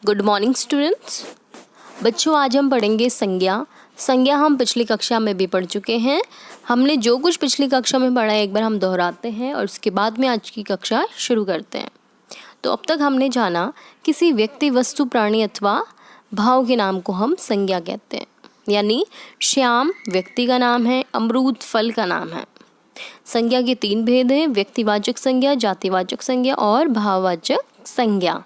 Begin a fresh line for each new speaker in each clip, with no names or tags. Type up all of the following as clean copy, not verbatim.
Good morning students. बच्चों, आज हम पढ़ेंगे संज्ञा। संज्ञा हम पिछली कक्षा में भी पढ़ चुके हैं। हमने जो कुछ पिछली कक्षा में पढ़ा है एक बार हम दोहराते हैं और उसके बाद में आज की कक्षा शुरू करते हैं। तो अब तक हमने जाना किसी व्यक्ति, वस्तु, प्राणी अथवा भाव के नाम को हम संज्ञा कहते हैं। यानी श्याम व्यक्ति का नाम है, अमरूद फल का नाम है। संज्ञा के 3 भेद हैं: व्यक्तिवाचक संज्ञा, जातिवाचक संज्ञा और भाववाचक संज्ञा।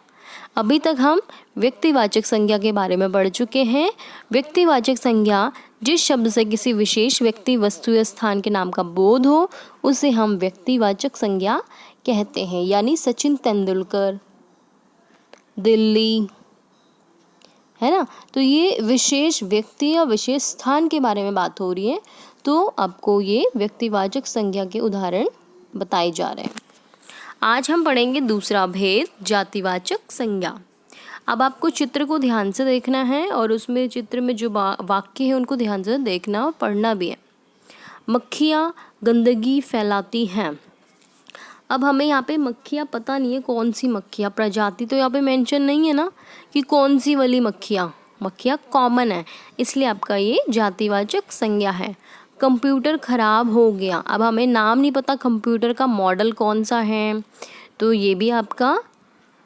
अभी तक हम व्यक्तिवाचक संज्ञा के बारे में पढ़ चुके हैं। व्यक्तिवाचक संज्ञा जिस शब्द से किसी विशेष व्यक्ति, वस्तु या स्थान के नाम का बोध हो उसे हम व्यक्तिवाचक संज्ञा कहते हैं। यानी सचिन तेंदुलकर, दिल्ली, है ना। तो ये विशेष व्यक्ति या विशेष स्थान के बारे में बात हो रही है, तो आपको ये व्यक्तिवाचक संज्ञा के उदाहरण बताए जा रहे हैं। आज हम पढ़ेंगे दूसरा भेद, जातिवाचक संज्ञा। अब आपको चित्र को ध्यान से देखना है और उसमें चित्र में जो वाक्य है उनको ध्यान से देखना और पढ़ना भी है। मक्खियाँ गंदगी फैलाती हैं। अब हमें यहाँ पे मक्खियाँ पता नहीं है कौन सी मक्खियाँ, प्रजाति तो यहाँ पे मेंशन नहीं है ना कि कौन सी वाली मक्खियाँ। मक्खियाँ कॉमन है, इसलिए आपका ये जातिवाचक संज्ञा है। कंप्यूटर खराब हो गया। अब हमें नाम नहीं पता कंप्यूटर का, मॉडल कौन सा है, तो ये भी आपका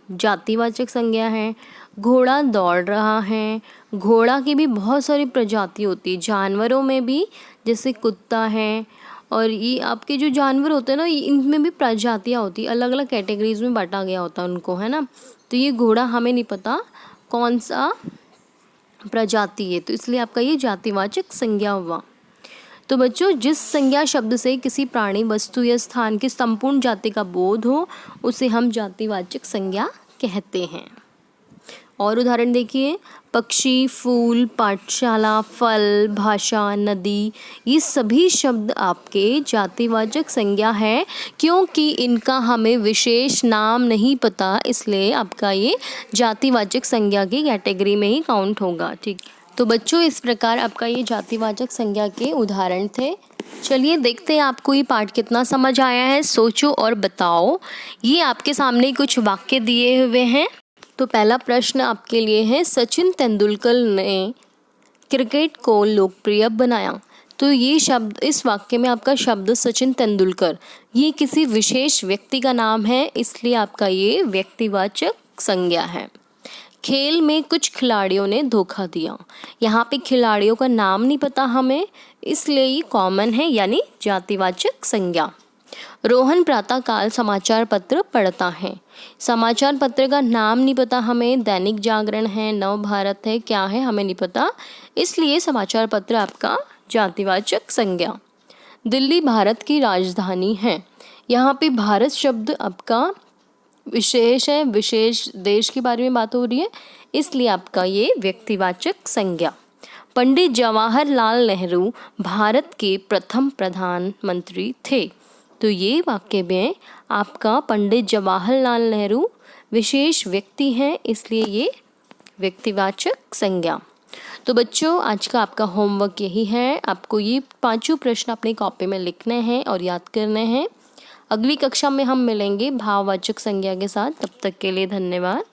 जातिवाचक संज्ञा है। घोड़ा दौड़ रहा है। घोड़ा की भी बहुत सारी प्रजाति होती है, जानवरों में भी, जैसे कुत्ता है। और ये आपके जो जानवर होते हैं ना, इनमें भी प्रजातियाँ होती है, अलग अलग कैटेगरीज में बांटा गया होता है उनको, है ना। तो ये घोड़ा हमें नहीं पता कौन सा प्रजाति है, तो इसलिए आपका ये जातिवाचक संज्ञा हुआ। तो बच्चों, जिस संज्ञा शब्द से किसी प्राणी, वस्तु या स्थान की संपूर्ण जाति का बोध हो उसे हम जातिवाचक संज्ञा कहते हैं। और उदाहरण देखिए, पक्षी, फूल, पाठशाला, फल, भाषा, नदी, ये सभी शब्द आपके जातिवाचक संज्ञा है, क्योंकि इनका हमें विशेष नाम नहीं पता, इसलिए आपका ये जातिवाचक संज्ञा की कैटेगरी में ही काउंट होगा। ठीक, तो बच्चों इस प्रकार आपका ये जातिवाचक संज्ञा के उदाहरण थे। चलिए देखते हैं आपको ये पाठ कितना समझ आया है। सोचो और बताओ। ये आपके सामने कुछ वाक्य दिए हुए हैं। तो पहला प्रश्न आपके लिए है, सचिन तेंदुलकर ने क्रिकेट को लोकप्रिय बनाया। तो ये शब्द, इस वाक्य में आपका शब्द सचिन तेंदुलकर, ये किसी विशेष व्यक्ति का नाम है, इसलिए आपका ये व्यक्तिवाचक संज्ञा है। खेल में कुछ खिलाड़ियों ने धोखा दिया। यहाँ पे खिलाड़ियों का नाम नहीं पता हमें, इसलिए ये कॉमन है, यानी जातिवाचक संज्ञा। रोहन प्रातःकाल समाचार पत्र पढ़ता है। समाचार पत्र का नाम नहीं पता हमें, दैनिक जागरण है, नव भारत है, क्या है हमें नहीं पता, इसलिए समाचार पत्र आपका जातिवाचक संज्ञा। दिल्ली भारत की राजधानी है। यहाँ पे भारत शब्द आपका विशेष है, विशेष देश के बारे में बात हो रही है, इसलिए आपका ये व्यक्तिवाचक संज्ञा। पंडित जवाहरलाल नेहरू भारत के प्रथम प्रधानमंत्री थे। तो ये वाक्य में आपका पंडित जवाहरलाल नेहरू विशेष व्यक्ति हैं, इसलिए ये व्यक्तिवाचक संज्ञा। तो बच्चों, आज का आपका होमवर्क यही है। आपको ये 5 प्रश्न अपनी कॉपी में लिखने हैं और याद करने हैं। अगली कक्षा में हम मिलेंगे भाववाचक संज्ञा के साथ। तब तक के लिए धन्यवाद।